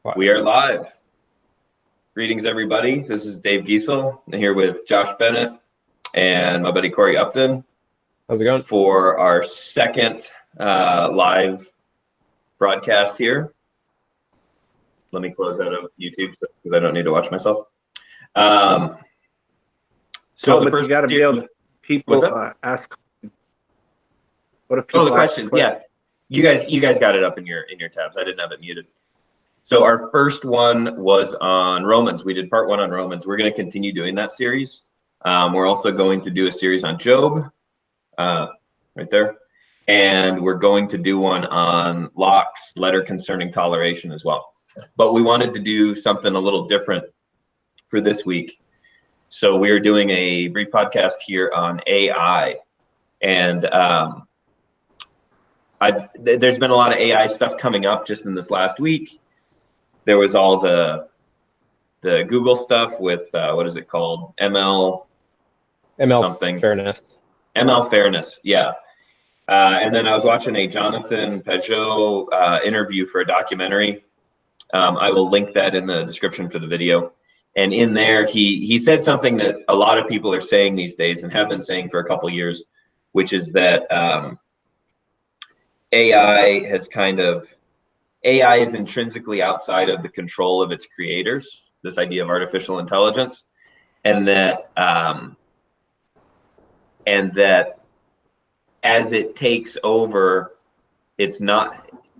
We are live. Greetings, everybody. This is Dave Giesel. I'm here with Josh Bennett and my buddy Corey Upton. How's it going? For our second live broadcast here. Let me close out of YouTube because I don't need to watch myself. So but you got to be able to people ask. What if people the questions? Yeah, you guys got it up in your tabs. I didn't have it muted. So our first one was on Romans. We did part 1 on Romans. We're going to continue doing that series. We're also going to do a series on Job, right there. And we're going to do one on Locke's letter concerning toleration as well. But we wanted to do something a little different for this week. So we are doing a brief podcast here on AI. And there's been a lot of AI stuff coming up just in this last week. There was all the Google stuff with what is it called? ML something. Fairness. ML fairness, yeah. And then I was watching a Jonathan Peugeot interview for a documentary. I will link that in the description for the video. And in there, he said something that a lot of people are saying these days and have been saying for a couple of years, which is that AI is intrinsically outside of the control of its creators, this idea of artificial intelligence, and that as it takes over,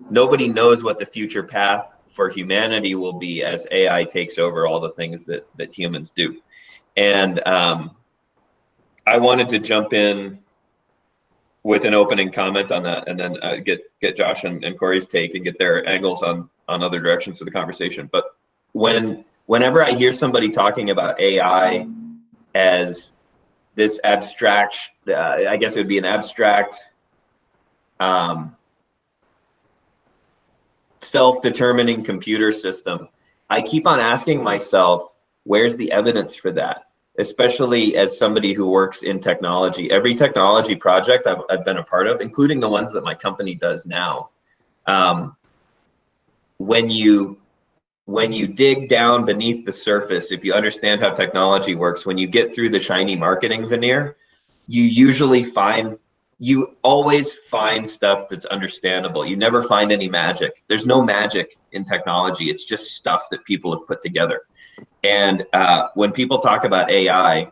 nobody knows what the future path for humanity will be as AI takes over all the things that humans do. And I wanted to jump in with an opening comment on that, and then get Josh and Corey's take and get their angles on other directions of the conversation. But whenever I hear somebody talking about AI as this abstract, I guess it would be an abstract, self-determining computer system, I keep on asking myself, where's the evidence for that? Especially as somebody who works in technology. Every technology project I've been a part of, including the ones that my company does now, when you dig down beneath the surface, if you understand how technology works, when you get through the shiny marketing veneer, you always find stuff that's understandable. You never find any magic. There's no magic in technology. It's just stuff that people have put together. And when people talk about AI,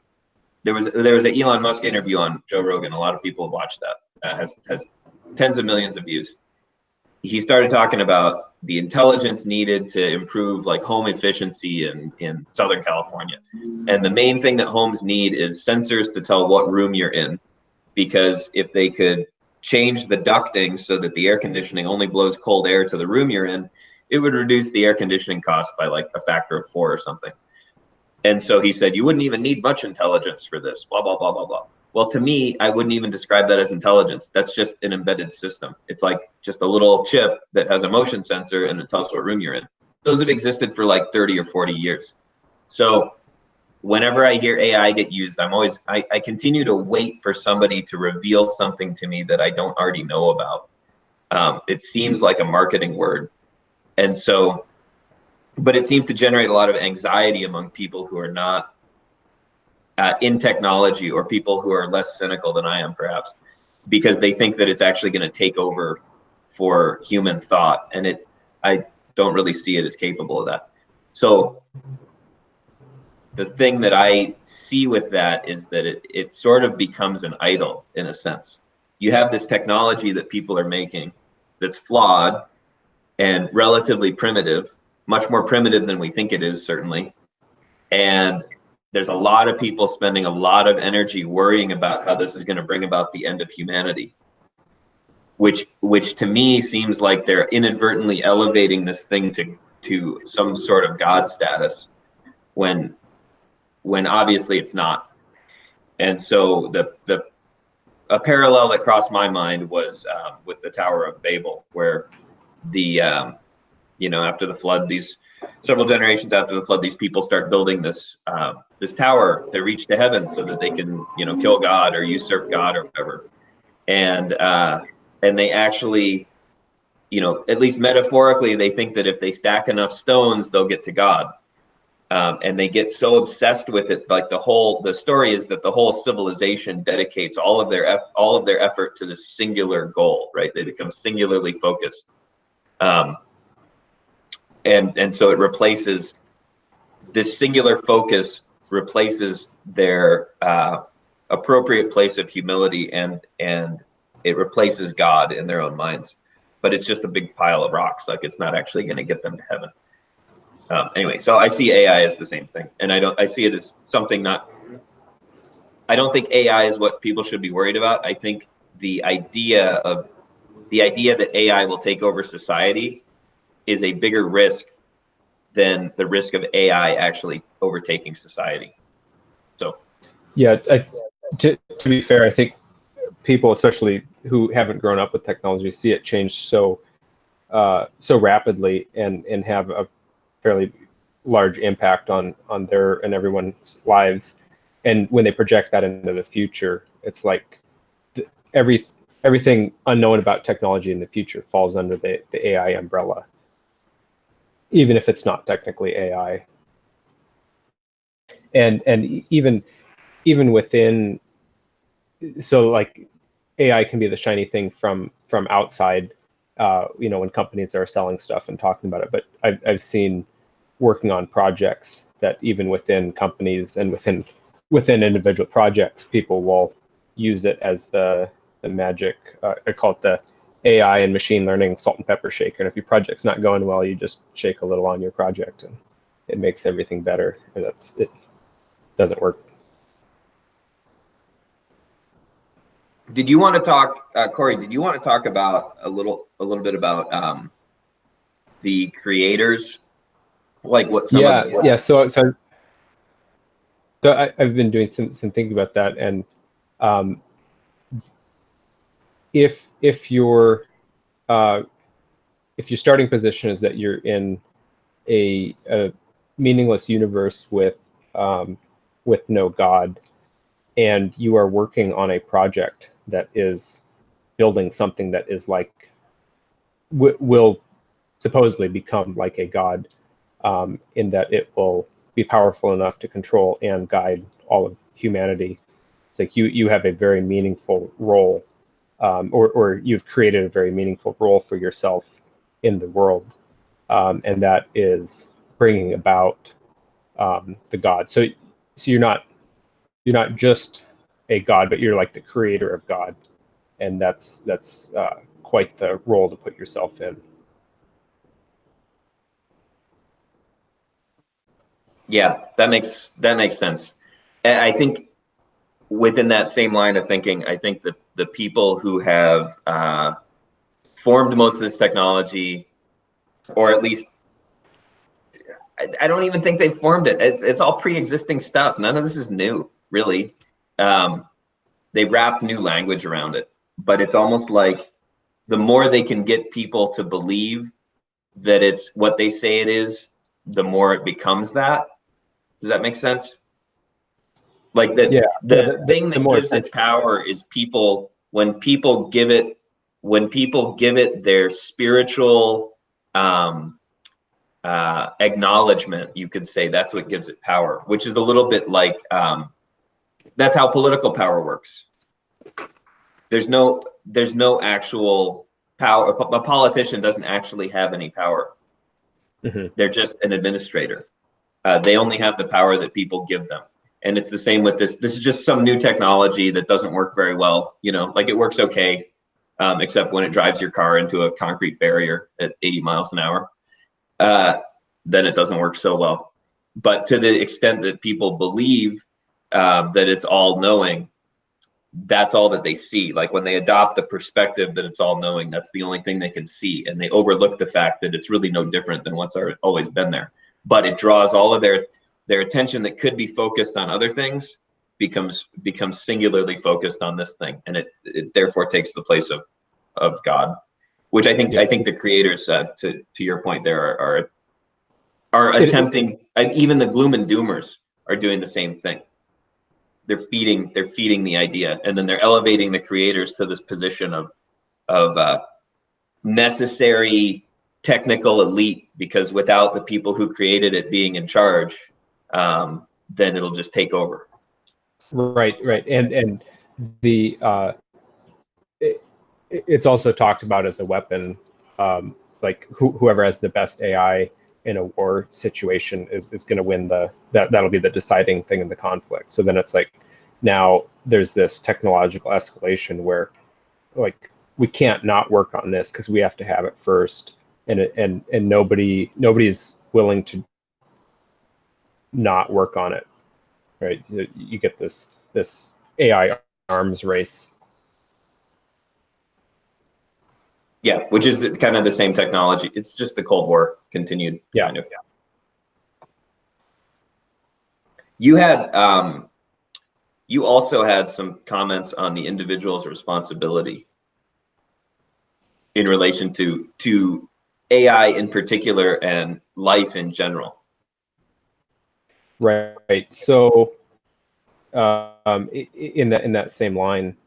there was an Elon Musk interview on Joe Rogan. A lot of people have watched that. Has tens of millions of views. He started talking about the intelligence needed to improve like home efficiency in Southern California. And the main thing that homes need is sensors to tell what room you're in. Because if they could change the ducting so that the air conditioning only blows cold air to the room you're in, it would reduce the air conditioning cost by like a factor of 4 or something. And so he said, you wouldn't even need much intelligence for this, blah, blah, blah, blah, blah. Well, to me, I wouldn't even describe that as intelligence. That's just an embedded system. It's like just a little chip that has a motion sensor and it tells what room you're in. Those have existed for like 30 or 40 years. So whenever I hear AI get used, I continue to wait for somebody to reveal something to me that I don't already know about. It seems like a marketing word. And so, but it seems to generate a lot of anxiety among people who are not in technology, or people who are less cynical than I am, perhaps, because they think that it's actually going to take over for human thought. And I don't really see it as capable of that. So the thing that I see with that is that it sort of becomes an idol in a sense. You have this technology that people are making that's flawed and relatively primitive, much more primitive than we think it is, certainly. And there's a lot of people spending a lot of energy worrying about how this is going to bring about the end of humanity, which to me seems like they're inadvertently elevating this thing to some sort of God status when obviously it's not. And so a parallel that crossed my mind was with the Tower of Babel, where after the flood, several generations after the flood, these people start building this tower to reach to heaven so that they can kill God or usurp God or whatever. And they actually you know, at least metaphorically, they think that if they stack enough stones, they'll get to God. And they get so obsessed with it. Like the story is that the whole civilization dedicates all of their effort to this singular goal, right? They become singularly focused. And so it replaces, this singular focus replaces their appropriate place of humility, and it replaces God in their own minds. But it's just a big pile of rocks. Like, it's not actually going to get them to heaven. Anyway, so I see AI as the same thing, and I see it as something not. I don't think AI is what people should be worried about. I think the idea that AI will take over society is a bigger risk than the risk of AI actually overtaking society. So, yeah, to be fair, I think people, especially who haven't grown up with technology, see it change so rapidly and have a fairly large impact on their and everyone's lives. And when they project that into the future, it's like everything unknown about technology in the future falls under the AI umbrella, even if it's not technically AI. And even within, so like AI can be the shiny thing from outside, you know, when companies are selling stuff and talking about it. But I've seen working on projects that even within companies and within individual projects, people will use it as the magic. I call it the AI and machine learning salt and pepper shaker. And if your project's not going well, you just shake a little on your project, and it makes everything better. And it doesn't work. did you want to talk, Corey? Did you want to talk about a little bit about the creators, like what some of yeah. So I've been doing some thinking about that, and if your starting position is that you're in a meaningless universe with no God, and you are working on a project that is building something that is like will supposedly become like a god, in that it will be powerful enough to control and guide all of humanity. It's like you have a very meaningful role, or you've created a very meaningful role for yourself in the world, and that is bringing about the God. So you're not just a god, but you're like the creator of God, and that's quite the role to put yourself in. Yeah, that makes sense. And I think within that same line of thinking, I think that the people who have formed most of this technology, or at least I don't even think they formed it. It's all pre-existing stuff. None of this is new, really. They wrapped new language around it, but it's almost like the more they can get people to believe that it's what they say it is, the more it becomes that. Does that make sense? Like the thing that gives it power is people. When people give it their spiritual acknowledgement, you could say that's what gives it power, which is a little bit like that's how political power works. There's no actual power. A politician doesn't actually have any power. Mm-hmm. They're just an administrator. They only have the power that people give them. And it's the same with this. This is just some new technology that doesn't work very well. You know, like it works okay, except when it drives your car into a concrete barrier at 80 miles an hour. Then it doesn't work so well. But to the extent that people believe that it's all knowing, that's all that they see. Like when they adopt the perspective that it's all knowing, that's the only thing they can see. And they overlook the fact that it's really no different than what's always been there. But it draws all of their attention that could be focused on other things becomes singularly focused on this thing. And it therefore takes the place of God, which I think the creators, to your point there, are attempting. Even the gloom and doomers are doing the same thing. They're feeding the idea, and then they're elevating the creators to this position of necessary technical elite, because without the people who created it being in charge, then it'll just take over. Right, and the it's also talked about as a weapon. Like whoever has the best AI in a war situation is going to win that'll be the deciding thing in the conflict. So then it's like, now there's this technological escalation where, like, we can't not work on this because we have to have it first, and nobody's willing to not work on it, right? So you get this AI arms race. Yeah, which is kind of the same technology. It's just the Cold War continued. Yeah. Kind of. You had you also had some comments on the individual's responsibility in relation to AI in particular and life in general. Right. So in that same line,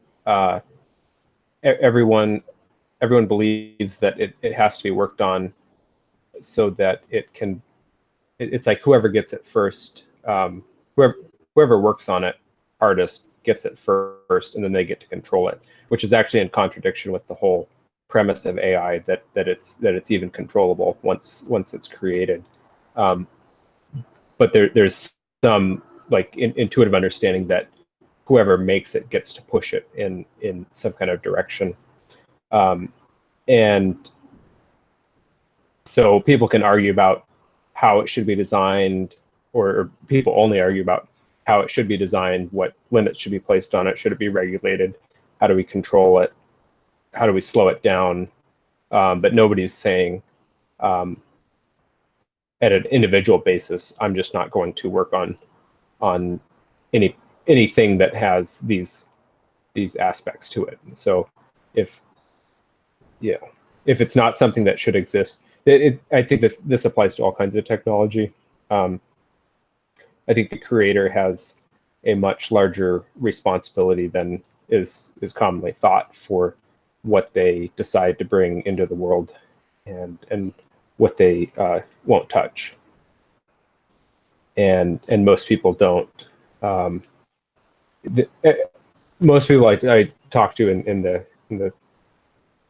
everyone believes that it has to be worked on so that it's like whoever gets it first, whoever works on it hardest gets it first, and then they get to control it, which is actually in contradiction with the whole premise of AI, that it's even controllable once it's created. But there's some like intuitive understanding that whoever makes it gets to push it in some kind of direction. And so people can argue about how it should be designed, or people only argue about how it should be designed, what limits should be placed on it, should it be regulated, how do we control it, how do we slow it down, but nobody's saying at an individual basis, I'm just not going to work on anything that has these aspects to it. So if it's not something that should exist, I think this applies to all kinds of technology. I think the creator has a much larger responsibility than is commonly thought for what they decide to bring into the world and what they won't touch. And most people don't. Most people I talk to in the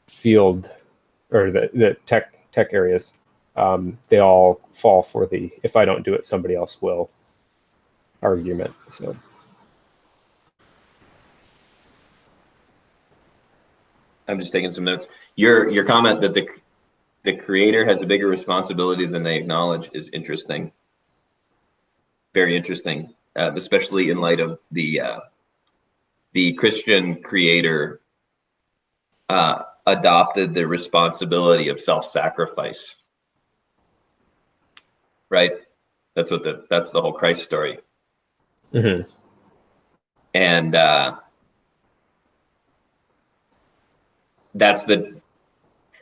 field or the tech areas, they all fall for the "if I don't do it, somebody else will" argument. So I'm just taking some notes. Your comment that the creator has a bigger responsibility than they acknowledge is interesting. Very interesting, especially in light of the Christian creator adopted the responsibility of self-sacrifice. Right? That's the whole Christ story. Mm-hmm. And that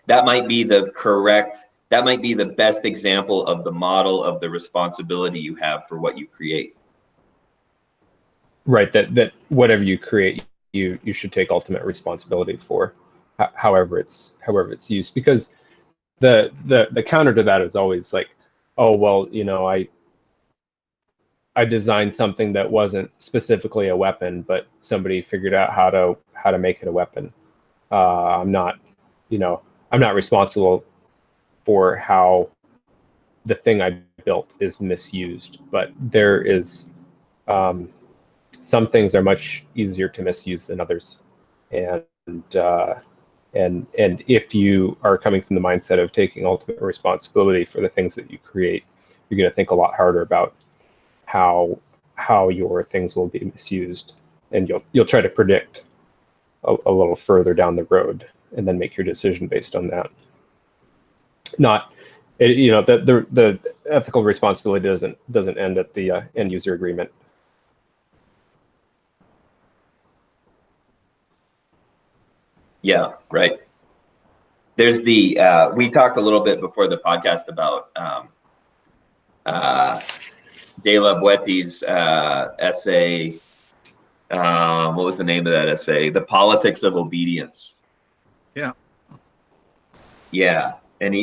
might be the best example of the model of the responsibility you have for what you create. Right, that whatever you create, you should take ultimate responsibility for, however it's used. Because the counter to that is always like, oh well, I designed something that wasn't specifically a weapon, but somebody figured out how to make it a weapon. I'm not responsible for how the thing I built is misused, but there is some things are much easier to misuse than others, and if you are coming from the mindset of taking ultimate responsibility for the things that you create, you're going to think a lot harder about how your things will be misused, and you'll try to predict a little further down the road, and then make your decision based on that. Not, the ethical responsibility doesn't end at the end user agreement. Yeah, right. There's we talked a little bit before the podcast about De La Boettie's essay. What was the name of that essay? The Politics of Obedience. Yeah. Yeah, and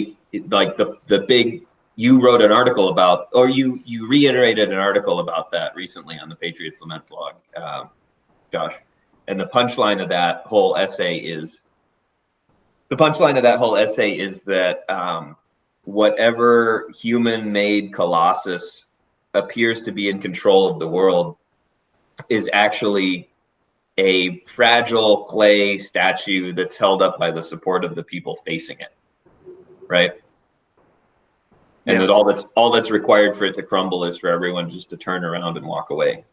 like the big, you wrote an article about, or you reiterated an article about that recently on the Patriot's Lament blog, Josh. And the punchline of that whole essay is that whatever human-made colossus appears to be in control of the world is actually a fragile clay statue that's held up by the support of the people facing it, right? And that all that's required for it to crumble is for everyone just to turn around and walk away.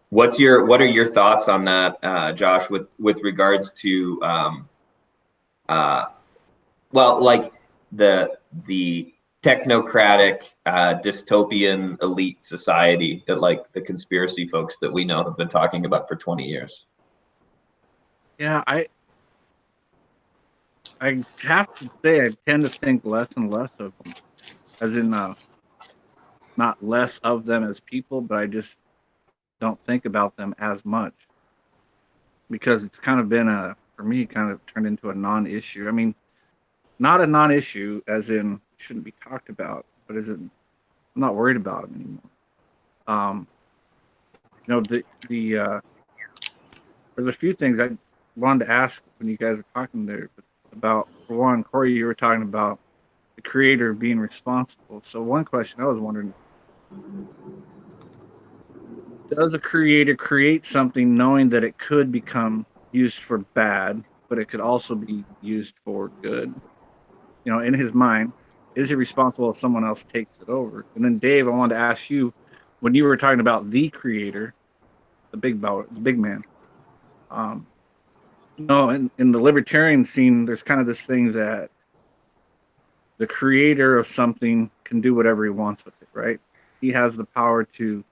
What are your thoughts on that, Josh, with regards to well, like the technocratic dystopian elite society that, like, the conspiracy folks that we know have been talking about for 20 years? Yeah, I have to say I tend to think less and less of them, as in not less of them as people, but I just don't think about them as much, because it's kind of been for me, kind of turned into a non-issue. I mean, not a non-issue as in shouldn't be talked about, but as in I'm not worried about them anymore. There's a few things I wanted to ask when you guys were talking there about. For one, Corey, you were talking about the creator being responsible. So one question I was wondering, does a creator create something knowing that it could become used for bad, but it could also be used for good? You know, in his mind, is he responsible if someone else takes it over? And then Dave, I wanted to ask you, when you were talking about the creator, the big man, in the libertarian scene, there's kind of this thing that the creator of something can do whatever he wants with it, right? He has the power to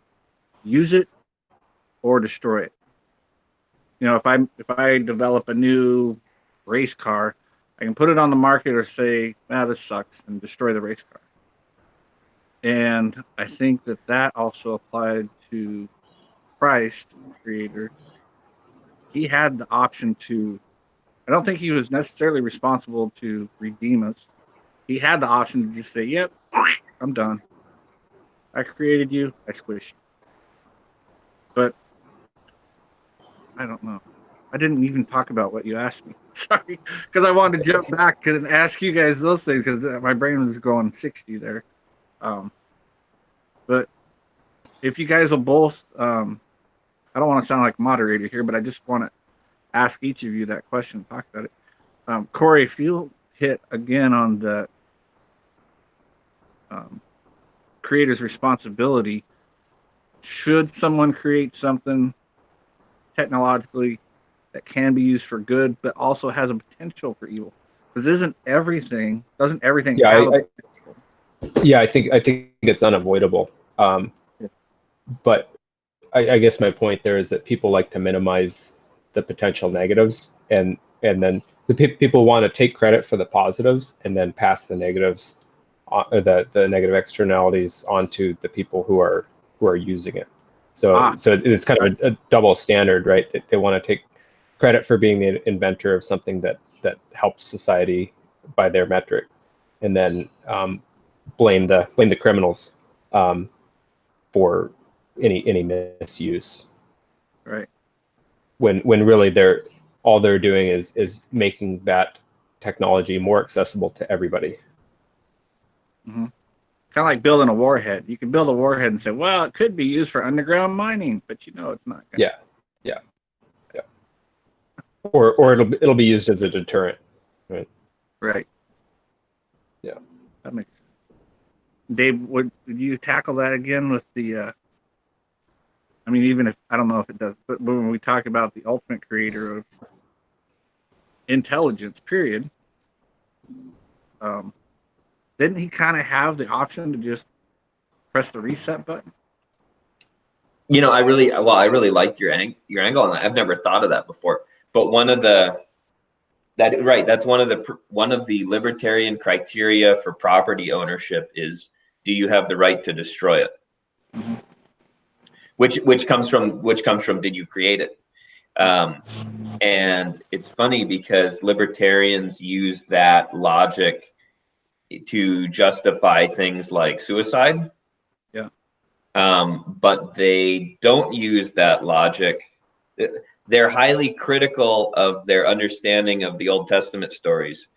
use it or destroy it. You know, if I develop a new race car, I can put it on the market or say, this sucks, and destroy the race car. And I think that also applied to Christ, the creator. He had the option to, I don't think he was necessarily responsible to redeem us. He had the option to just say, yep, I'm done. I created you, I squished you. But I don't know. I didn't even talk about what you asked me. Sorry, because I wanted to jump back and ask you guys those things, because my brain was going 60 there. But if you guys will both, I don't want to sound like a moderator here, but I just want to ask each of you that question, talk about it. Corey, if you hit again on the creator's responsibility, should someone create something technologically that can be used for good, but also has a potential for evil? Because doesn't everything have a potential? Yeah, I think it's unavoidable. But I guess my point there is that people like to minimize the potential negatives, and then the people want to take credit for the positives and then pass the negatives, the negative externalities, onto the people who are using it. So it's kind of a double standard, right? They want to take credit for being the inventor of something that helps society by their metric, and then blame the criminals for any misuse. Right. When really all they're doing is making that technology more accessible to everybody. Mm-hmm. Kind of like building a warhead. You can build a warhead and say, well, it could be used for underground mining, but it's not. Yeah. Or it'll be used as a deterrent. Right. Right. Yeah. That makes sense. Dave, would you tackle that again with the? I mean, even if I don't know if it does, but when we talk about the ultimate creator of intelligence, period, didn't he kind of have the option to just press the reset button? You know, I really liked your angle on that. I've never thought of that before. But that's one of the libertarian criteria for property ownership is, do you have the right to destroy it? Mm-hmm. Which comes from did you create it? And it's funny because libertarians use that logic to justify things like suicide. Yeah. But they don't use that logic. They're highly critical of their understanding of the Old Testament stories,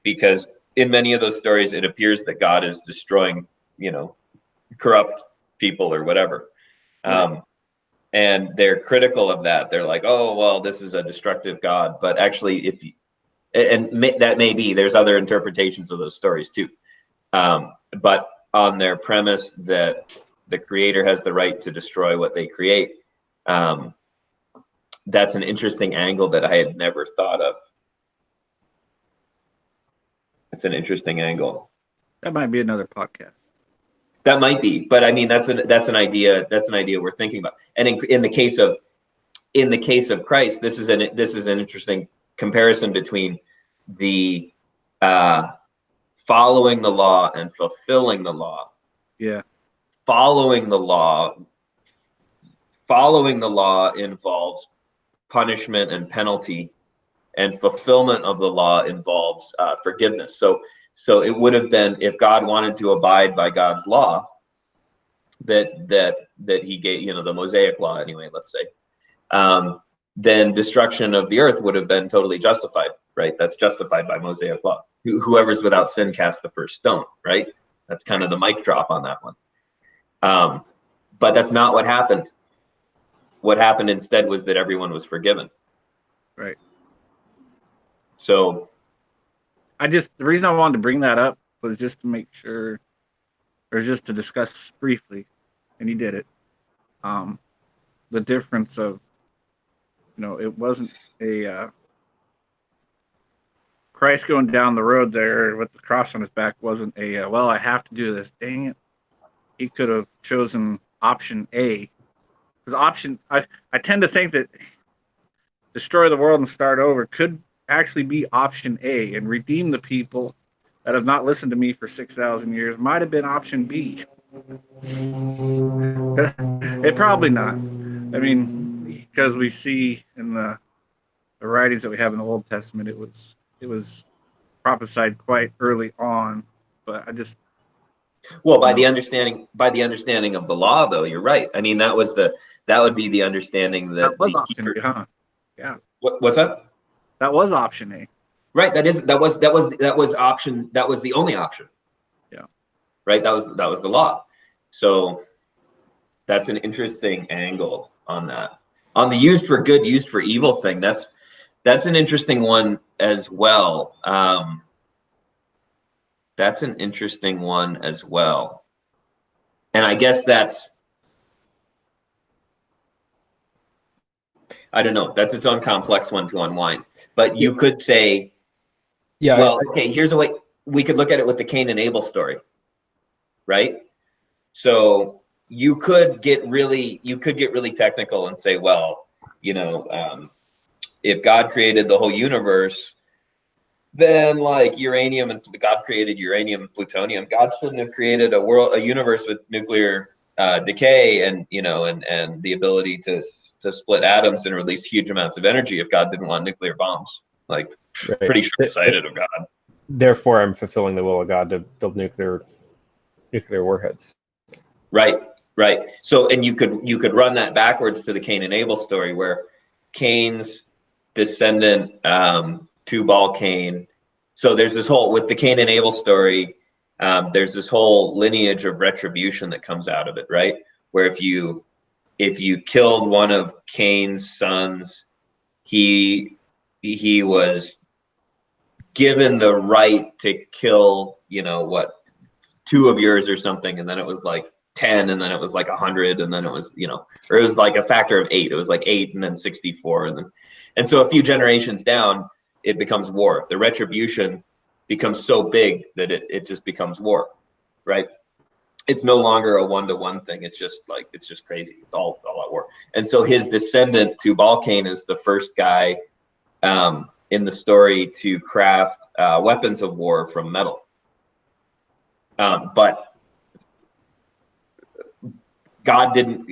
because in many of those stories, it appears that God is destroying, corrupt people or whatever. Right. And they're critical of that. They're like, oh, well, this is a destructive God. But actually, that may be, there's other interpretations of those stories too. But on their premise that the creator has the right to destroy what they create, that's an interesting angle that I had never thought of. It's an interesting angle. That might be another podcast. That might be, but I mean, that's an idea. That's an idea we're thinking about. And in the case of Christ, this is an interesting comparison between the following the law and fulfilling the law. Yeah. Following the law involves punishment and penalty, and fulfillment of the law involves forgiveness. So it would have been, if God wanted to abide by God's law, that he gave, the Mosaic law anyway, let's say, then destruction of the earth would have been totally justified, right? That's justified by Mosaic law. Whoever's without sin cast the first stone, right? That's kind of the mic drop on that one. But that's not what happened. What happened instead was that everyone was forgiven. Right. So the reason I wanted to bring that up was just to make sure, or just to discuss briefly, and he did it, the difference of, it wasn't a Christ going down the road there with the cross on his back wasn't a, well, I have to do this. Dang it. He could have chosen option A. Because I tend to think that destroy the world and start over could actually be option A, and redeem the people that have not listened to me for 6,000 years might have been option B. It probably not. I mean, because we see in the writings that we have in the Old Testament, it was prophesied quite early on. But well, by the understanding of the law, though, you're right. I mean, that would be the understanding that was option A, huh? Yeah. What's that? That was option A. Right. That was option. That was the only option. Yeah. Right. That was the law. So that's an interesting angle on that. On the used for good, used for evil thing, that's an interesting one as well. That's an interesting one as well. And I guess I don't know, that's its own complex one to unwind. But you could say, yeah, well, okay, here's a way we could look at it with the Cain and Abel story, right? So you could get really technical and say, well, if God created the whole universe, then like uranium, and God created uranium and plutonium, God shouldn't have created a universe with nuclear decay and and the ability to split atoms and release huge amounts of energy if God didn't want nuclear bombs. Like, right. Pretty short-sighted of God. Therefore, I'm fulfilling the will of God to build nuclear warheads. Right. So, and you could run that backwards to the Cain and Abel story, where Cain's descendant, Tubal Cain. So there's this whole, with the Cain and Abel story, there's this whole lineage of retribution that comes out of it, right? Where if you killed one of Cain's sons, he was given the right to kill, 2 of yours or something, and then it was like 10, and then it was like 100, and then it was, or it was like a factor of 8. It was like 8 and then 64, and so a few generations down, it becomes war. The retribution becomes so big that it just becomes war, right? It's no longer a one-to-one thing. It's just crazy. It's all at war. And so his descendant, Tubal Cain, is the first guy in the story to craft weapons of war from metal. But God didn't.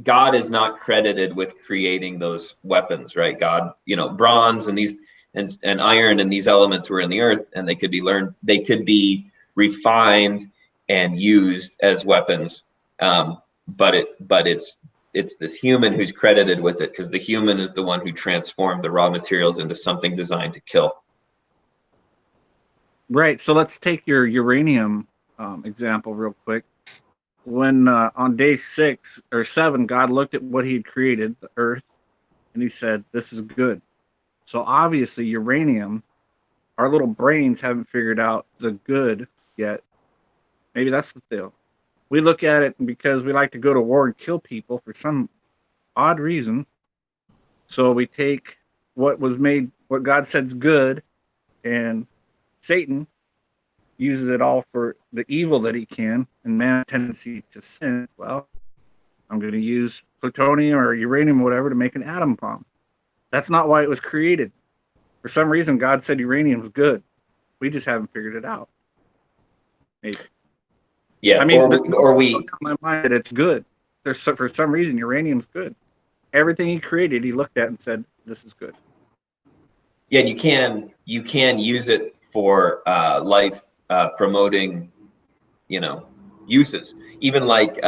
God is not credited with creating those weapons, right? God, bronze and these and iron and these elements were in the earth, and they could be learned, they could be refined and used as weapons. But it's this human who's credited with it, because the human is the one who transformed the raw materials into something designed to kill. Right. So let's take your uranium example real quick. When on day 6 or 7, God looked at what he had created, the earth, and he said, this is good. So obviously uranium, our little brains haven't figured out the good yet. Maybe that's the deal. We look at it because we like to go to war and kill people for some odd reason. So we take what was made, what God said's good, and Satan uses it all for the evil that he can, and man's tendency to sin. Well, I'm going to use plutonium or uranium or whatever to make an atom bomb. That's not why it was created. For some reason, God said uranium was good. We just haven't figured it out. Maybe. Yeah, I mean, or we in my mind that it's good. For some reason, uranium's good. Everything he created, he looked at and said, "This is good." Yeah, you can use it for life promoting, uses. Even like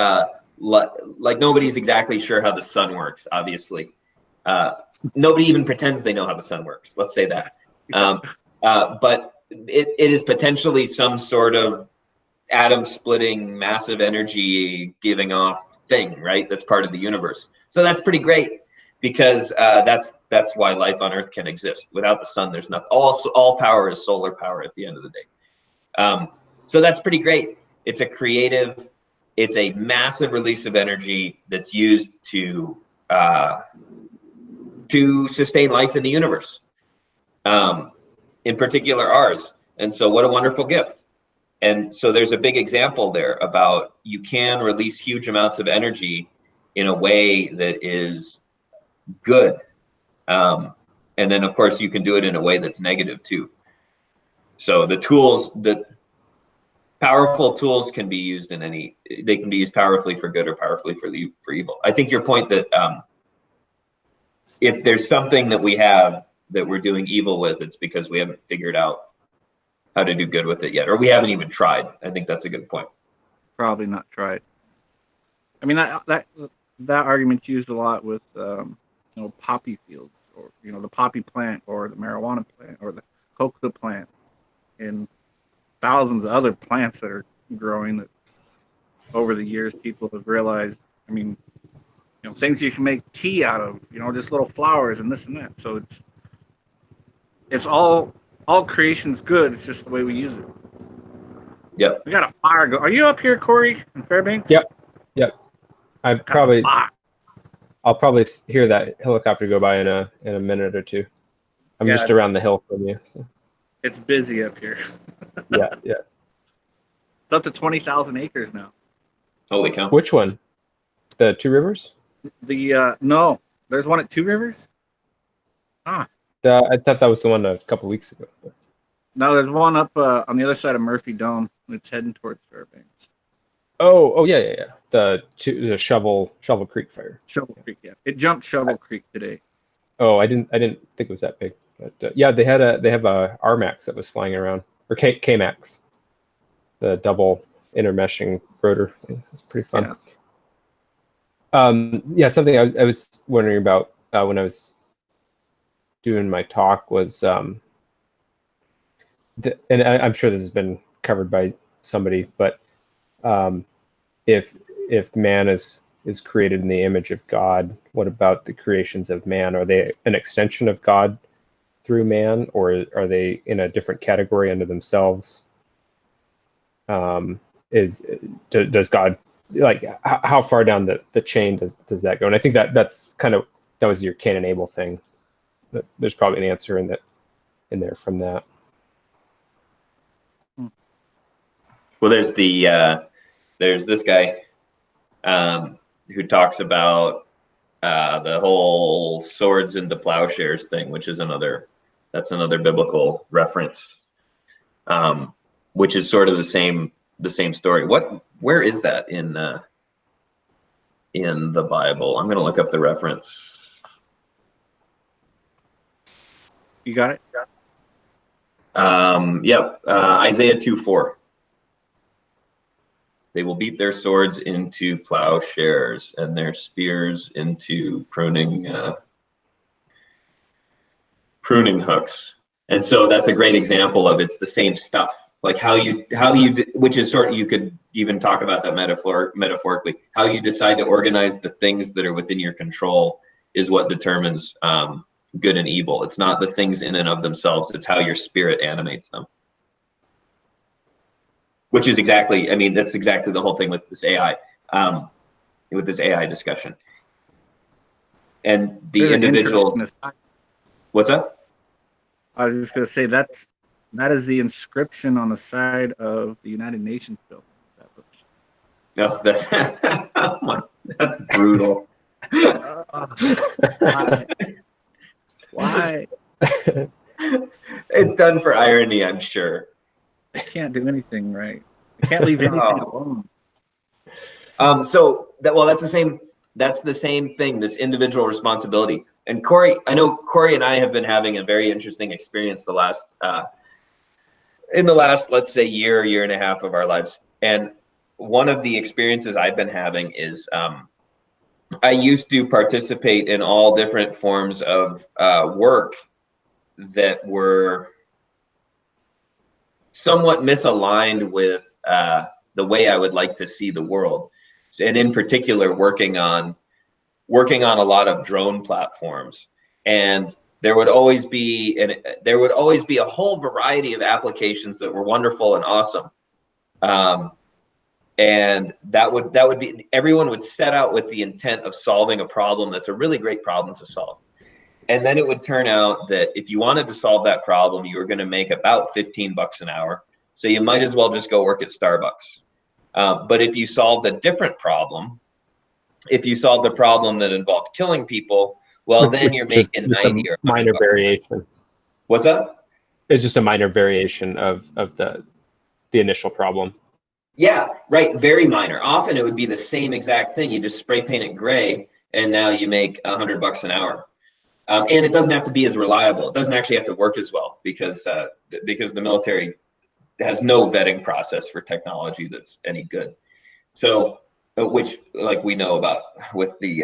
nobody's exactly sure how the sun works. Obviously, nobody even pretends they know how the sun works. Let's say that. But it is potentially some sort of atom splitting, massive energy giving off thing, right? That's part of the universe. So that's pretty great, because that's why life on Earth can exist. Without the sun, there's nothing. All power is solar power at the end of the day. So that's pretty great. It's a massive release of energy that's used to sustain life in the universe, in particular ours. And so what a wonderful gift. And so there's a big example there about you can release huge amounts of energy in a way that is good. And then, of course, you can do it in a way that's negative too. So the powerful tools can be used they can be used powerfully for good or powerfully for evil. I think your point that if there's something that we have that we're doing evil with, it's because we haven't figured out how to do good with it yet, or we haven't even tried. I think that's a good point. Probably not tried. I mean, that argument's used a lot with poppy fields, or the poppy plant, or the marijuana plant, or the coca plant, and thousands of other plants that are growing that over the years people have realized. I mean, things you can make tea out of, just little flowers and this and that. So it's all creation's good. It's just the way we use it. Yep. We got a fire go. Are you up here, Corey, in Fairbanks? Yep. I'll probably hear that helicopter go by in a minute or two. I'm just around the hill from you. So. It's busy up here. Yeah. It's up to 20,000 acres now. Holy cow. Which one? The Two Rivers? No, there's one at Two Rivers. I thought that was the one a couple weeks ago. No, there's one up on the other side of Murphy Dome. It's heading towards Fairbanks. Oh yeah. The Shovel Creek fire. Shovel Creek, yeah. It jumped Shovel Creek today. Oh, I didn't think it was that big. But yeah, they have a RMAX that was flying around, or KMAX, the double intermeshing rotor thing. It's pretty fun. Yeah. Something I was wondering about when I was doing my talk was, and I'm sure this has been covered by somebody, but if man is created in the image of God, what about the creations of man? Are they an extension of God through man, or are they in a different category unto themselves? Does God, like, how far down the chain does that go? And I think that was your Cain and Abel thing. There's probably an answer in there from that. Well, there's this guy who talks about the whole swords into plowshares thing, which is another biblical reference, which is sort of the same story. Where is that in? in the Bible. I'm going to look up the reference. You got it? Yep, Isaiah 2:4. They will beat their swords into plowshares and their spears into pruning hooks. And so that's a great example of it's the same stuff. Like how you, which is sort of, you could even talk about that metaphorically. How you decide to organize the things that are within your control is what determines good and evil. It's not the things in and of themselves. It's how your spirit animates them. Which is exactly, I mean, that's exactly the whole thing with this AI, discussion. And the individual. What's that? I was just going to say that is the inscription on the side of the United Nations building. No, that's brutal. Why? It's done for irony, I'm sure. I can't do anything right. I can't leave anything alone. So that's the same thing, this individual responsibility. And Corey, I know Corey and I have been having a very interesting experience in the last, let's say, year and a half of our lives. And one of the experiences I've been having is I used to participate in all different forms of work that were somewhat misaligned with the way I would like to see the world. And in particular, working on a lot of drone platforms. And there would always be a whole variety of applications that were wonderful and awesome. And that would be, everyone would set out with the intent of solving a problem that's a really great problem to solve. And then it would turn out that if you wanted to solve that problem, you were going to make about $15 an hour. So you might as well just go work at Starbucks. But if you solved a different problem, if you solved a problem that involved killing people, well, then you're making 90 or minor variation. What's that? It's just a minor variation of the initial problem. Yeah, right. Very minor. Often it would be the same exact thing. You just spray paint it gray, and now you make $100 an hour. And it doesn't have to be as reliable. It doesn't actually have to work as well because the military has no vetting process for technology that's any good. So, which like we know about with the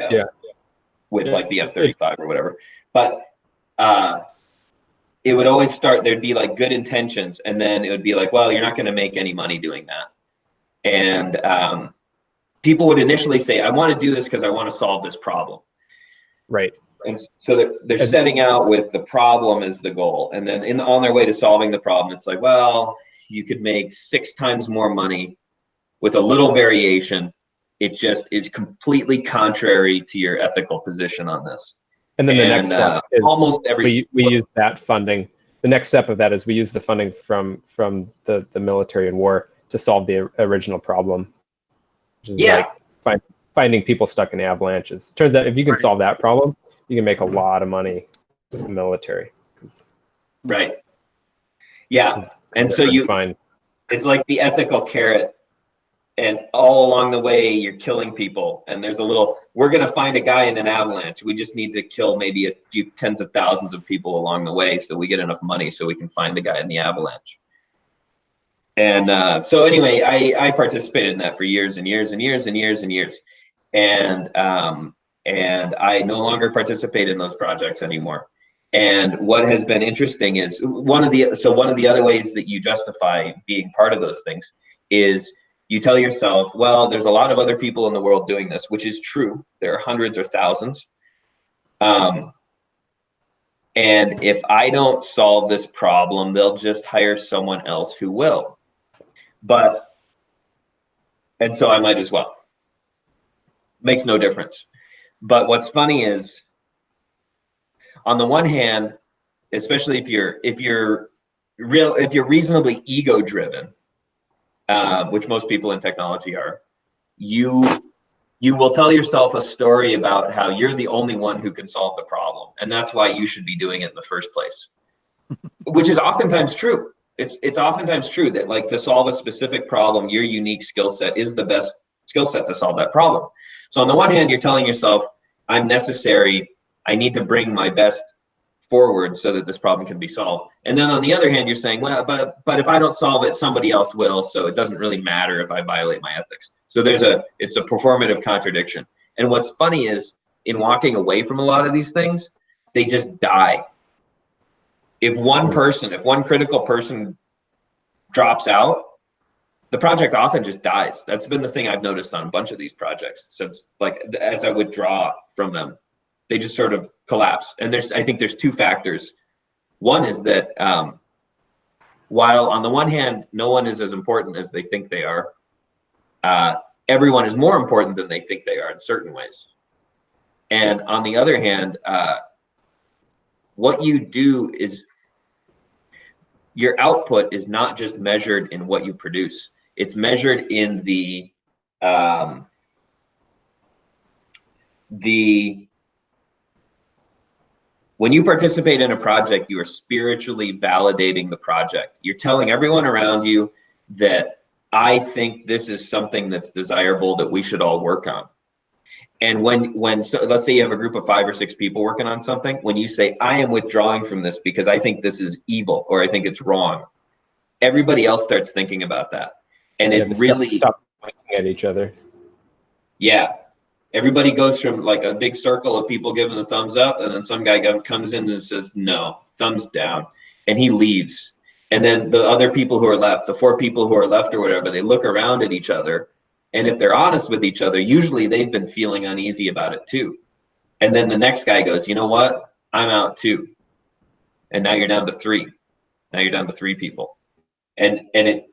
like the F-35 or whatever. But it would always start. There'd be like good intentions, and then it would be like, well, you're not going to make any money doing that. And people would initially say, I want to do this because I want to solve this problem. Right. And so they're setting out with the problem as the goal. And then on their way to solving the problem, it's like, well, you could make 6 times more money with a little variation. It just is completely contrary to your ethical position on this. And then the next step is almost every we use that funding. The next step of that is we use the funding from the military and war to solve the original problem, which is like finding people stuck in avalanches. Turns out if you can solve that problem, you can make a lot of money with the military. Right. Yeah. And so it's like the ethical carrot, and all along the way you're killing people. And there's we're going to find a guy in an avalanche. We just need to kill maybe a few tens of thousands of people along the way so we get enough money so we can find the guy in the avalanche. And so anyway, I participated in that for years and years and years and years and years. And I no longer participate in those projects anymore. And what has been interesting is one of the other ways that you justify being part of those things is you tell yourself, well, there's a lot of other people in the world doing this, which is true. There are hundreds or thousands. And if I don't solve this problem, they'll just hire someone else who will. And so I might as well. Makes no difference. But what's funny is, on the one hand, especially if you're reasonably ego driven, which most people in technology are, you will tell yourself a story about how you're the only one who can solve the problem, and that's why you should be doing it in the first place. Which is oftentimes true. It's oftentimes true that, like, to solve a specific problem, your unique skill set is the best skill set to solve that problem. So on the one hand, you're telling yourself, I'm necessary, I need to bring my best forward so that this problem can be solved. And then on the other hand, you're saying, well, but if I don't solve it, somebody else will, so it doesn't really matter if I violate my ethics. So it's a performative contradiction. And what's funny is, in walking away from a lot of these things, they just die. If one critical person drops out, the project often just dies. That's been the thing I've noticed on a bunch of these projects since, like, as I withdraw from them, they just sort of collapse. And I think there's two factors. One is that while on the one hand, no one is as important as they think they are, everyone is more important than they think they are in certain ways. And on the other hand, what you do is, your output is not just measured in what you produce. It's measured in when you participate in a project, you are spiritually validating the project. You're telling everyone around you that I think this is something that's desirable that we should all work on. And so let's say you have a group of 5 or 6 people working on something, when you say, I am withdrawing from this because I think this is evil or I think it's wrong, everybody else starts thinking about that. And it really stop looking at each other. Yeah. Everybody goes from like a big circle of people giving a thumbs up, and then some guy comes in and says, no, thumbs down, and he leaves. And then the other people who are left, the 4 people who are left or whatever, they look around at each other. And if they're honest with each other, usually they've been feeling uneasy about it too. And then the next guy goes, you know what? I'm out too. And now you're down to 3. Now you're down to 3 people. And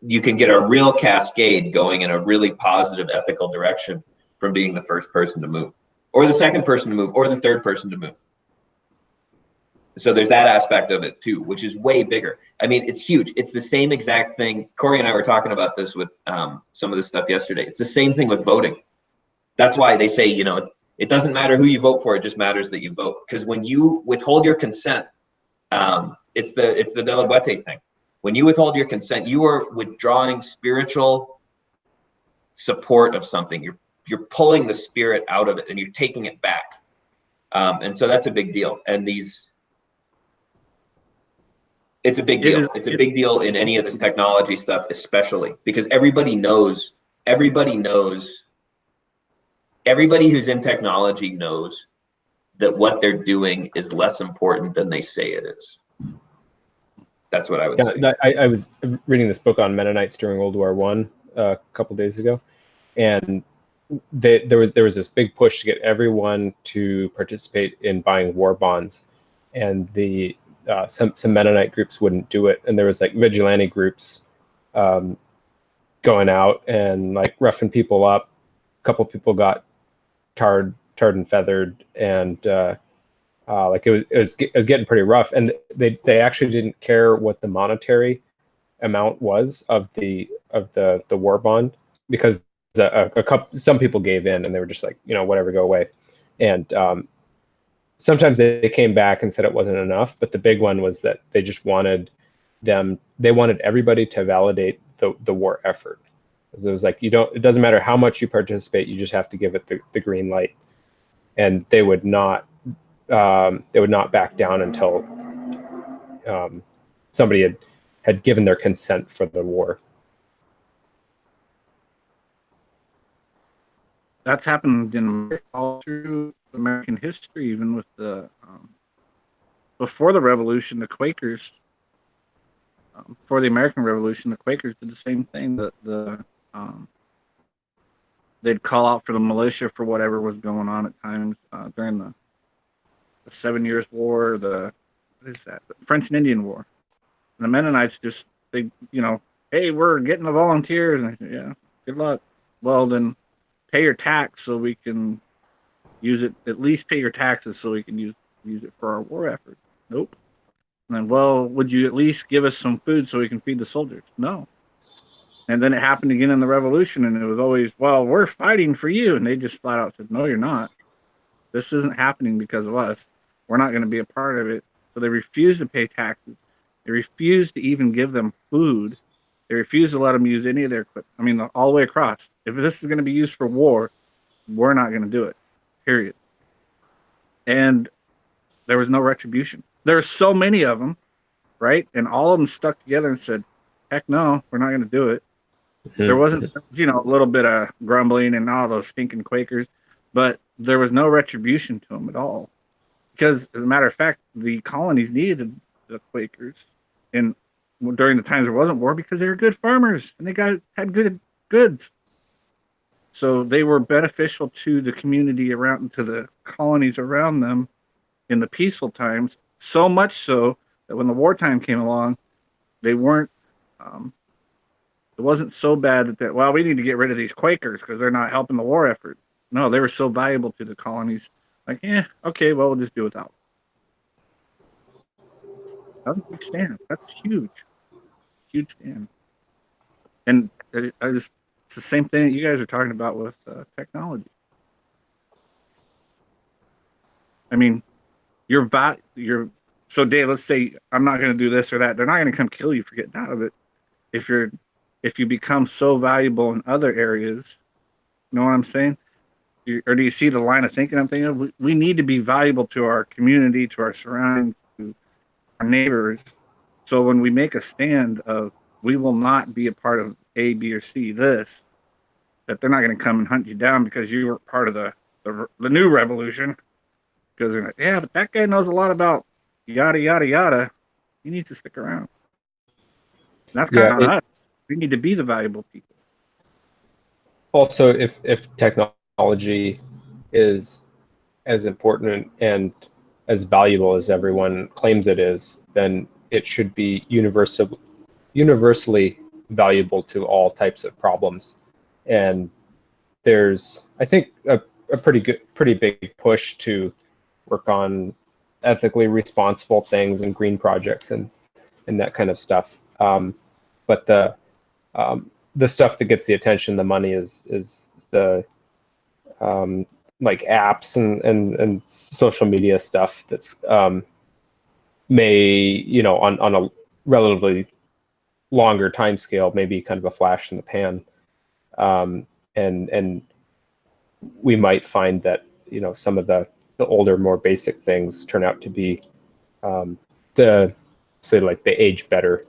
you can get a real cascade going in a really positive ethical direction from being the first person to move, or the second person to move, or the third person to move. So there's that aspect of it too, which is way bigger. I mean, it's huge. It's the same exact thing. Corey and I were talking about this with some of this stuff yesterday. It's the same thing with voting. That's why they say, you know, it doesn't matter who you vote for. It just matters that you vote. Because when you withhold your consent, it's the De La Boete thing. When you withhold your consent, you are withdrawing spiritual support of something. You're pulling the spirit out of it and you're taking it back. And so that's a big deal. And it's a big deal. It's a big deal in any of this technology stuff, especially because everybody who's in technology knows that what they're doing is less important than they say it is. That's what I would say. I was reading this book on Mennonites during World War I a couple days ago, and there was this big push to get everyone to participate in buying war bonds, and some Mennonite groups wouldn't do it, and there was like vigilante groups going out and like roughing people up. A couple people got tarred and feathered, and like it was getting pretty rough, and they actually didn't care what the monetary amount was of the war bond, because some people gave in and they were just like, you know, whatever, go away. And sometimes they came back and said it wasn't enough, but the big one was that they just wanted everybody to validate the war effort. So it was like, it doesn't matter how much you participate, you just have to give it the green light. And they would not back down until somebody had given their consent for the war. That's happened in all through American history, even with the before the Revolution, the Quakers. Before the American Revolution, the Quakers did the same thing. They'd call out for the militia for whatever was going on at times during the 7 Years' War, the French and Indian War. And the Mennonites hey, we're getting the volunteers, and I said, yeah, good luck. Well, then pay your tax so we can use it. At least pay your taxes so we can use it for our war effort. Nope. And then, well, would you at least give us some food so we can feed the soldiers? No. And then it happened again in the Revolution, and it was always, well, we're fighting for you. And they just flat out said, no, you're not. This isn't happening because of us. We're not going to be a part of it. So they refused to pay taxes. They refused to even give them food. They refuse to let them use any of their equipment. I mean, all the way across. If this is going to be used for war, we're not going to do it. Period. And there was no retribution. There's so many of them, right? And all of them stuck together and said, "Heck no, we're not going to do it." There wasn't, a little bit of grumbling and all those stinking Quakers, but there was no retribution to them at all. Because, as a matter of fact, the colonies needed the Quakers during the times there wasn't war because they were good farmers and they had good goods. So they were beneficial to the community around, to the colonies around them in the peaceful times. So much so that when the wartime came along, they weren't. It wasn't so bad that we need to get rid of these Quakers because they're not helping the war effort. No, they were so valuable to the colonies. Like, okay, well, we'll just do without. That's a big stand. That's huge. Huge stand. And it's the same thing that you guys are talking about with technology. I mean, so Dave, let's say I'm not going to do this or that. They're not going to come kill you for getting out of it. If you become so valuable in other areas, you know what I'm saying? Or do you see the line of thinking I'm thinking of? We need to be valuable to our community, to our surroundings, to our neighbors. So when we make a stand of we will not be a part of A, B, or C, that they're not going to come and hunt you down because you were part of the new revolution. Because they're like, yeah, but that guy knows a lot about yada, yada, yada. He needs to stick around. And that's kind of on us. We need to be the valuable people. Also, if technology is as important and as valuable as everyone claims it is, then it should be universally valuable to all types of problems. And there's, I think, a pretty big push to work on ethically responsible things and green projects and that kind of stuff. But the stuff that gets the attention, the money is the like apps and social media stuff that's may, on a relatively longer time scale, maybe kind of a flash in the pan. And we might find that, some of the older, more basic things turn out to be they age better.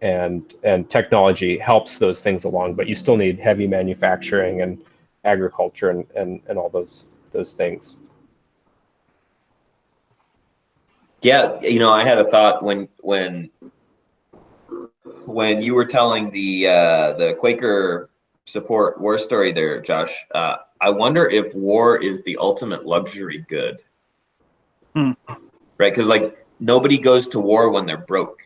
And technology helps those things along, but you still need heavy manufacturing and agriculture and all those things. Yeah, I had a thought when you were telling the Quaker support war story there, Josh. I wonder if war is the ultimate luxury good, right? Because nobody goes to war when they're broke.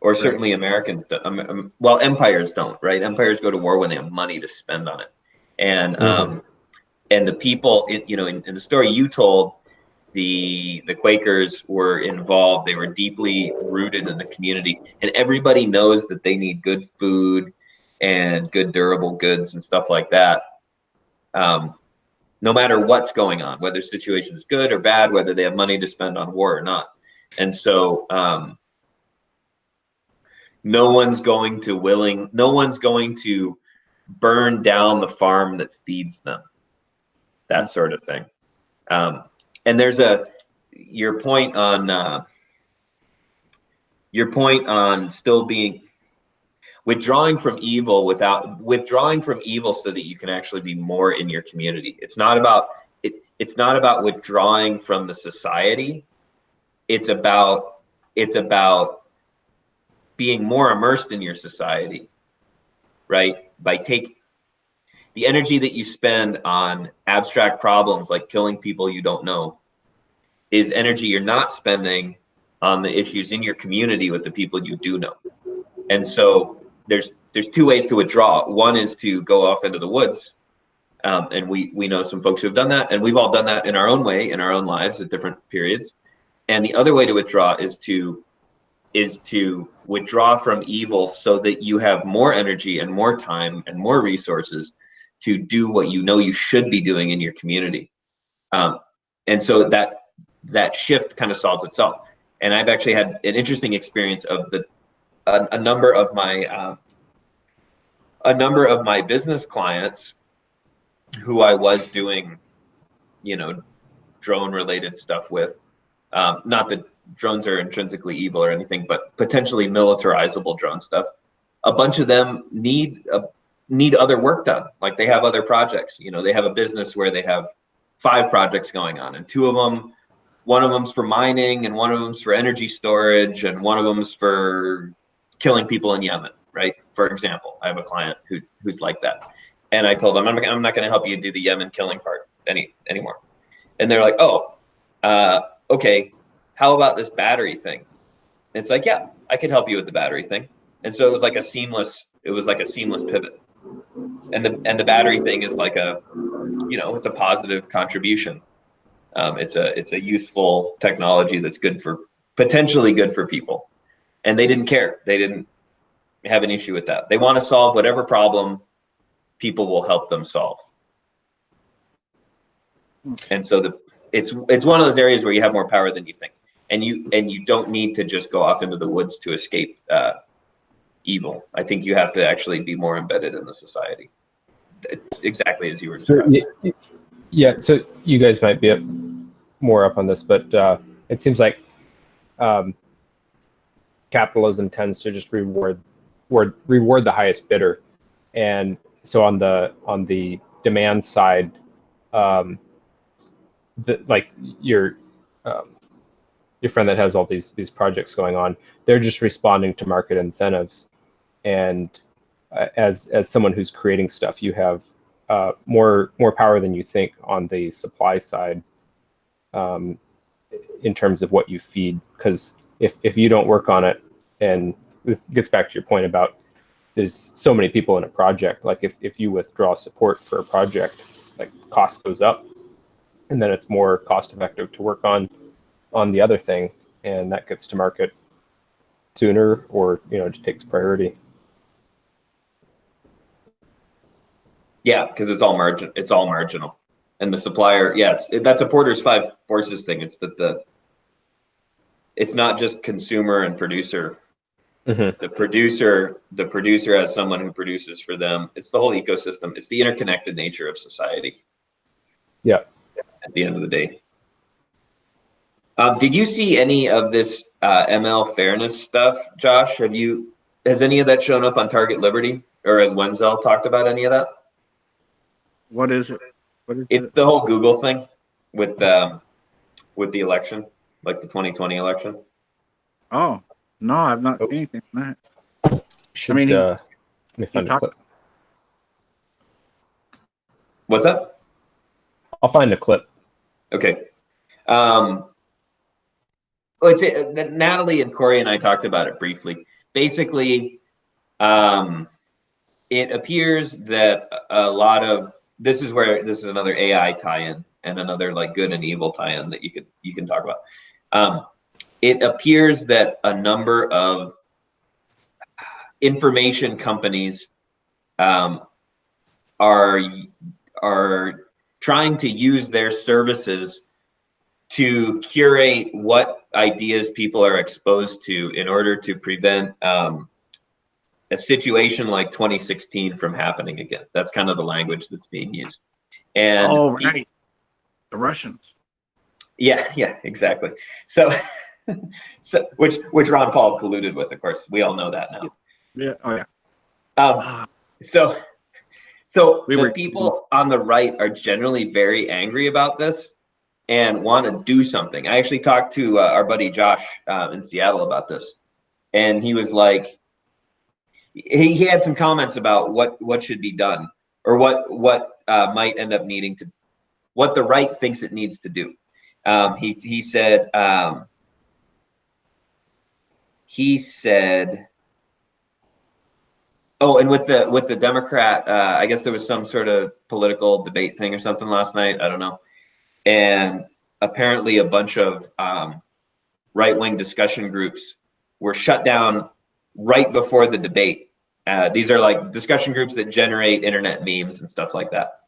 Or certainly Americans don't. Well, empires don't, right? Empires go to war when they have money to spend on it. And and the people, in the story you told, the Quakers were involved. They were deeply rooted in the community, and everybody knows that they need good food and good durable goods and stuff like that. No matter what's going on, whether the situation is good or bad, whether they have money to spend on war or not. And so no one's going to burn down the farm that feeds them, that sort of thing. And there's your point on still being withdrawing from evil so that you can actually be more in your community. It's not about withdrawing from the society. It's about being more immersed in your society, right? By taking the energy that you spend on abstract problems like killing people you don't know is energy you're not spending on the issues in your community with the people you do know. And so there's two ways to withdraw. One is to go off into the woods. And we know some folks who have done that, and we've all done that in our own way, in our own lives at different periods. And the other way to withdraw is to withdraw from evil so that you have more energy and more time and more resources to do what you know you should be doing in your community. And so that shift kind of solves itself. And I've actually had an interesting experience of a number of my business clients who I was doing, you know, drone related stuff with. Not that drones are intrinsically evil or anything, but potentially militarizable drone stuff. A bunch of them need other work done. Like they have other projects. You know, they have a business where they have 5 projects going on, and 2 of them, one of them's for mining, and one of them's for energy storage, and one of them's for killing people in Yemen, right? For example, I have a client who's like that, and I told them I'm not going to help you do the Yemen killing part anymore. And they're like, oh, okay, how about this battery thing? And it's like, yeah, I can help you with the battery thing. And so it was like a seamless pivot. And the battery thing is like it's a positive contribution. It's a useful technology that's potentially good for people. And they didn't care. They didn't have an issue with that. They want to solve whatever problem people will help them solve. And so it's one of those areas where you have more power than you think, and you don't need to just go off into the woods to escape evil. I think you have to actually be more embedded in the society, exactly as you were describing. Yeah, so you guys might be more up on this, but it seems like capitalism tends to just reward the highest bidder, and so on the demand side, like your friend that has all these projects going on, they're just responding to market incentives. And as someone who's creating stuff, you have more power than you think on the supply side, in terms of what you feed. Because if you don't work on it, and this gets back to your point about there's so many people in a project, like if you withdraw support for a project, like cost goes up, and then it's more cost effective to work on the other thing, and that gets to market sooner, or just takes priority. Yeah, because it's all marginal, and the supplier, that's a Porter's 5 forces thing. It's that it's not just consumer and producer. Mm-hmm. The producer has someone who produces for them. It's the whole ecosystem. It's the interconnected nature of society. Yeah. At the end of the day. Did you see any of this ML fairness stuff, Josh? Has any of that shown up on Target Liberty, or has Wenzel talked about any of that? What is it? It's the whole Google thing with the election, like the 2020 election. Oh no, I've not seen anything from that. Let me find a clip. What's that? I'll find a clip. Okay. Natalie and Corey and I talked about it briefly. Basically, it appears that a lot of this is another AI tie-in and another like good and evil tie-in that you can talk about. It appears that a number of information companies are trying to use their services to curate what ideas people are exposed to in order to prevent a situation like 2016 from happening again. That's kind of the language that's being used. And right. The Russians. Yeah, exactly. So which Ron Paul colluded with, of course. We all know that now. Yeah. Oh yeah. So the people on the right are generally very angry about this and want to do something. I actually talked to our buddy Josh in Seattle about this, and he was like, he had some comments about what should be done, or what might end up needing to, what the right thinks it needs to do. He said, oh, and with the Democrat, I guess there was some sort of political debate thing or something last night. I don't know. And apparently a bunch of right-wing discussion groups were shut down right before the debate. These are like discussion groups that generate internet memes and stuff like that.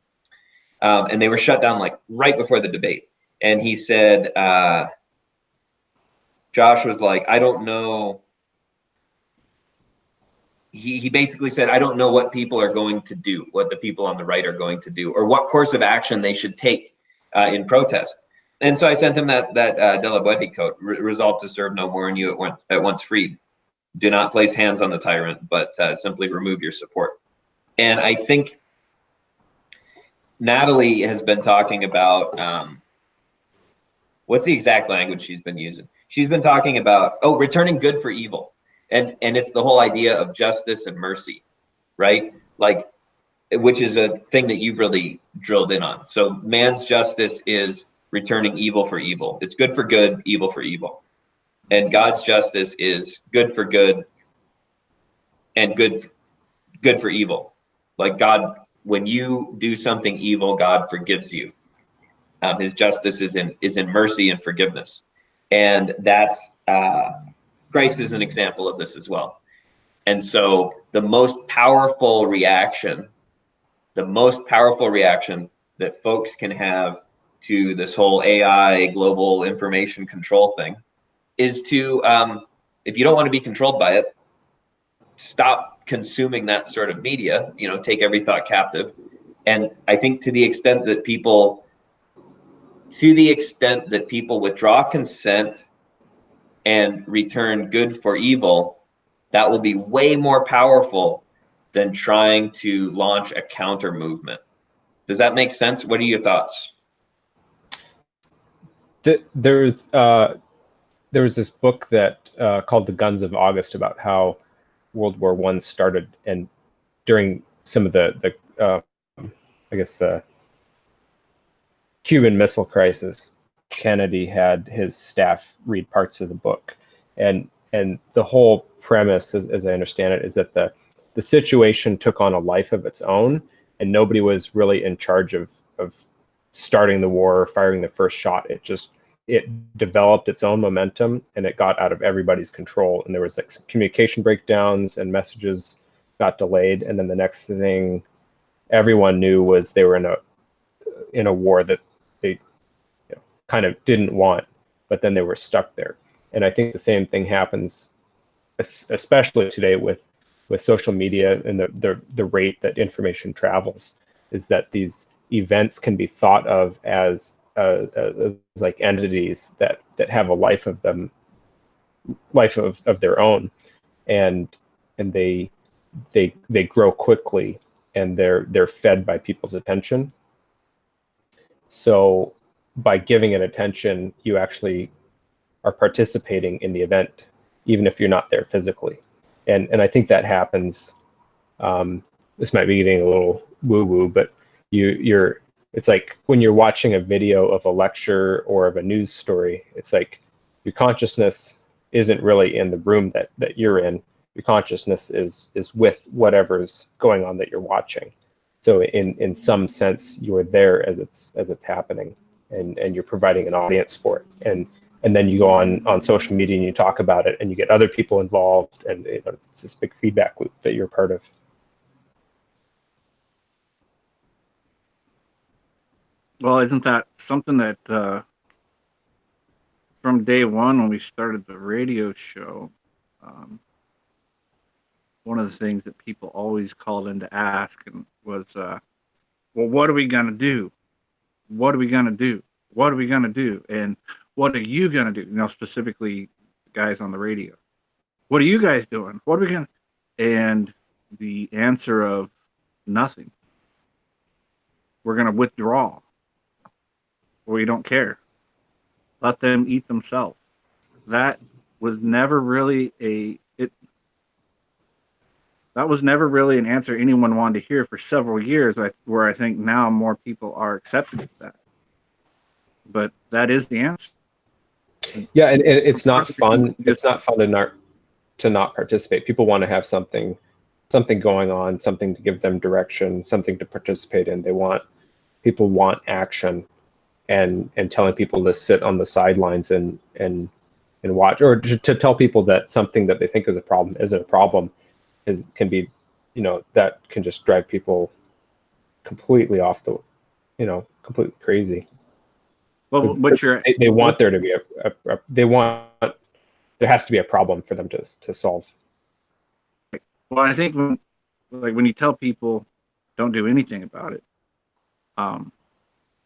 And they were shut down like right before the debate. And he said, Josh was like, I don't know he basically said, I don't know what people are going to do, what the people on the right are going to do, or what course of action they should take in protest. And so I sent him that De La Boetie quote: resolved to serve no more, and you at once freed. Do not place hands on the tyrant, but simply remove your support. And I think Natalie has been talking about, what's the exact language she's been using? She's been talking about, returning good for evil. And it's the whole idea of justice and mercy, right? Like, which is a thing that you've really drilled in on. So man's justice is returning evil for evil. It's good for good, evil for evil. And God's justice is good for good and good for evil. Like God, when you do something evil, God forgives you. His justice is in mercy and forgiveness. And that's, Christ is an example of this as well. And so the most powerful reaction that folks can have to this whole AI global information control thing is to, if you don't want to be controlled by it, stop consuming that sort of media, take every thought captive. And I think to the extent that people withdraw consent and return good for evil, that will be way more powerful than trying to launch a counter movement. Does that make sense? What are your thoughts? There was this book that called The Guns of August about how World War I started, and during some of the Cuban Missile Crisis, Kennedy had his staff read parts of the book, and the whole premise, as I understand it, is that the situation took on a life of its own, and nobody was really in charge of starting the war or firing the first shot. It developed its own momentum, and it got out of everybody's control, and there was like some communication breakdowns and messages got delayed, and then the next thing everyone knew was they were in a war that they kind of didn't want, but then they were stuck there. And I think the same thing happens, especially today with social media and the rate that information travels, is that these events can be thought of as like entities that have a life of their own, and they grow quickly, and they're fed by people's attention. So by giving it attention, you actually are participating in the event, even if you're not there physically. And I think that happens. This might be getting a little woo-woo, but it's like when you're watching a video of a lecture or of a news story, it's like your consciousness isn't really in the room that you're in. Your consciousness is with whatever's going on that you're watching. So in some sense, you're there as it's happening, and you're providing an audience for it. And then you go on social media and you talk about it, and you get other people involved, and it's this big feedback loop that you're part of. Well, isn't that something that from day one when we started the radio show, one of the things that people always called in to ask was, well, what are we going to do? What are we going to do? What are we going to do? And what are you going to do? Specifically guys on the radio. What are you guys doing? What are we going to? And the answer of nothing. We're going to withdraw. We don't care. Let them eat themselves. That was never really that was never really an answer anyone wanted to hear for several years, where I think now more people are accepting that. But that is the answer. Yeah, and it's not fun. It's not fun to not participate. People want to have something going on, something to give them direction, something to participate in. People want action, and telling people to sit on the sidelines and watch, or to tell people that something that they think is a problem isn't a problem, can be, that can just drive people completely off the, completely crazy. Well, but they want there to be there has to be a problem for them to solve. Well, I think when you tell people don't do anything about it,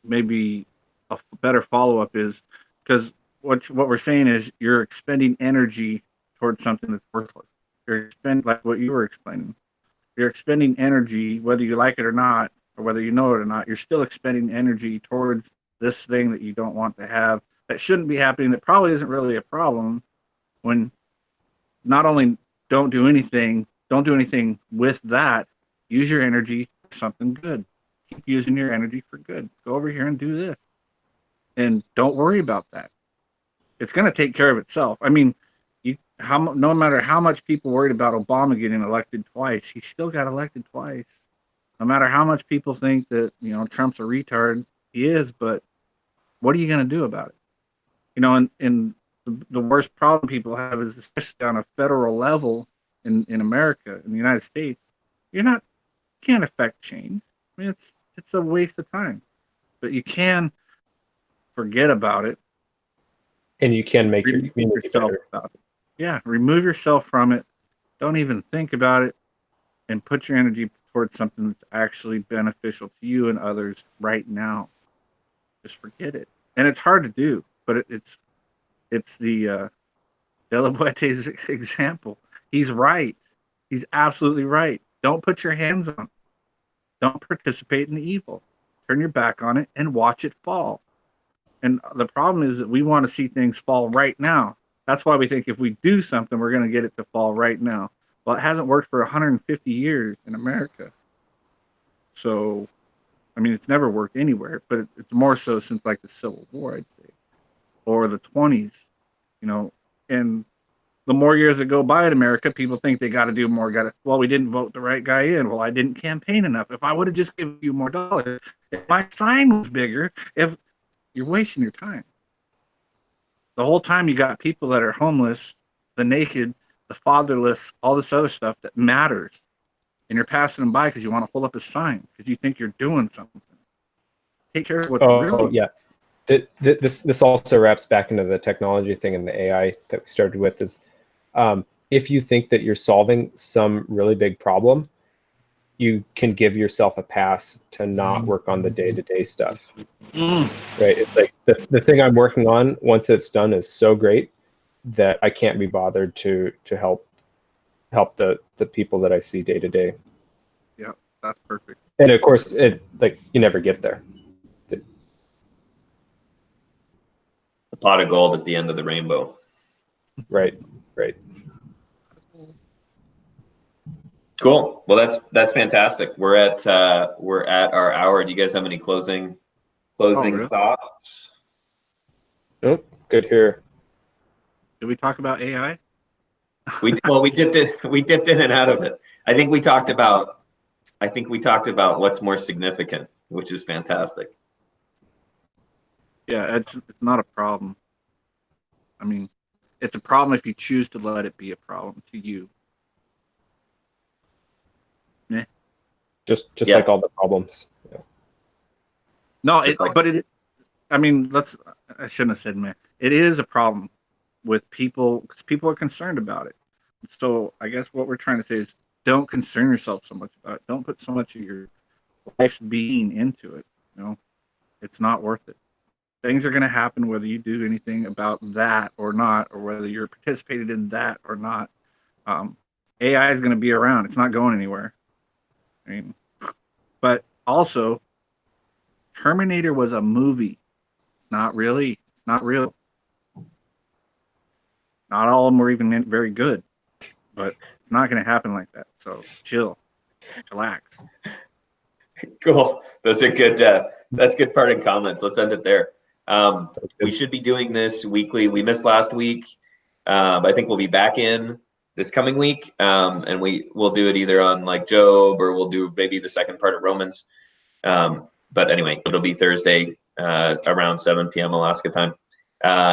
maybe a better follow-up is, because what we're saying is you're expending energy towards something that's worthless. You're expending, like what you were explaining, you're expending energy, whether you like it or not, or whether you know it or not, you're still expending energy towards this thing that you don't want to have, that shouldn't be happening, that probably isn't really a problem. When not only don't do anything with that, use your energy for something good. Keep using your energy for good. Go over here and do this. And don't worry about that. It's going to take care of itself. I mean, no matter how much people worried about Obama getting elected twice, he still got elected twice. No matter how much people think that, Trump's a retard, he is, but what are you going to do about it? And the worst problem people have is, especially on a federal level in America, in the United States, can't affect change. I mean, it's a waste of time. But you can forget about it. And you can make your community yourself better. about it. Yeah, remove yourself from it. Don't even think about it, and put your energy towards something that's actually beneficial to you and others right now. Just forget it. And it's hard to do, but it's the De La Boete's example. He's right. He's absolutely right. Don't put your hands on it. Don't participate in the evil. Turn your back on it and watch it fall. And the problem is that we want to see things fall right now. That's why we think if we do something, we're going to get it to fall right now. Well, it hasn't worked for 150 years in America. So, I mean, it's never worked anywhere, but it's more so since like the Civil War, I'd say, or the 20s, and the more years that go by in America, people think they got to do more. Well, we didn't vote the right guy in. Well, I didn't campaign enough. If I would have just given you more dollars, if my sign was bigger, you're wasting your time. The whole time you got people that are homeless, the naked, the fatherless, all this other stuff that matters. And you're passing them by because you want to hold up a sign because you think you're doing something. Take care of what's real. Oh, yeah. This also wraps back into the technology thing and the AI that we started with is if you think that you're solving some really big problem, you can give yourself a pass to not work on the day-to-day stuff. Right? It's like the thing I'm working on, once it's done, is so great that I can't be bothered to help the people that I see day to day. Yeah, that's perfect. And of course, you never get there. The pot of gold at the end of the rainbow. Right. Cool. Well, that's fantastic. We're at our hour. Do you guys have any closing thoughts? Nope. Good here. Did we talk about AI? We dipped in and out of it. I think we talked about what's more significant, which is fantastic. Yeah, it's not a problem. I mean, it's a problem if you choose to let it be a problem to you. Yeah. Just like all the problems. Yeah. No, I shouldn't have said man. It is a problem with people because people are concerned about it. So I guess what we're trying to say is don't concern yourself so much about it. Don't put so much of your life's being into it. It's not worth it. Things are going to happen whether you do anything about that or not, or whether you're participated in that or not. AI is going to be around. It's not going anywhere. I mean, but also, Terminator was a movie. Not really. It's not real. Not all of them were even very good, but it's not going to happen like that. So chill, relax. Cool. Those are good. That's good parting comments. Let's end it there. We should be doing this weekly. We missed last week. I think we'll be back in this coming week, and we'll do it either on like Job or we'll do maybe the second part of Romans. But anyway, it'll be Thursday around 7 p.m. Alaska time.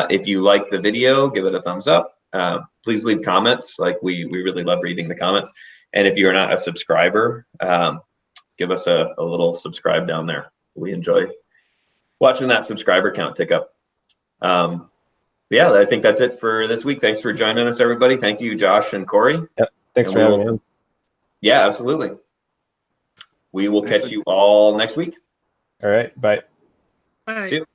If you like the video, give it a thumbs up. Please leave comments. Like we really love reading the comments. And if you're not a subscriber, give us a little subscribe down there. We enjoy watching that subscriber count tick up. Yeah, I think that's it for this week. Thanks for joining us, everybody. Thank you, Josh and Corey. Yep. Thanks for having me. Yeah, absolutely. We will Thanks catch for- you all next week. All right, bye. Bye. See you.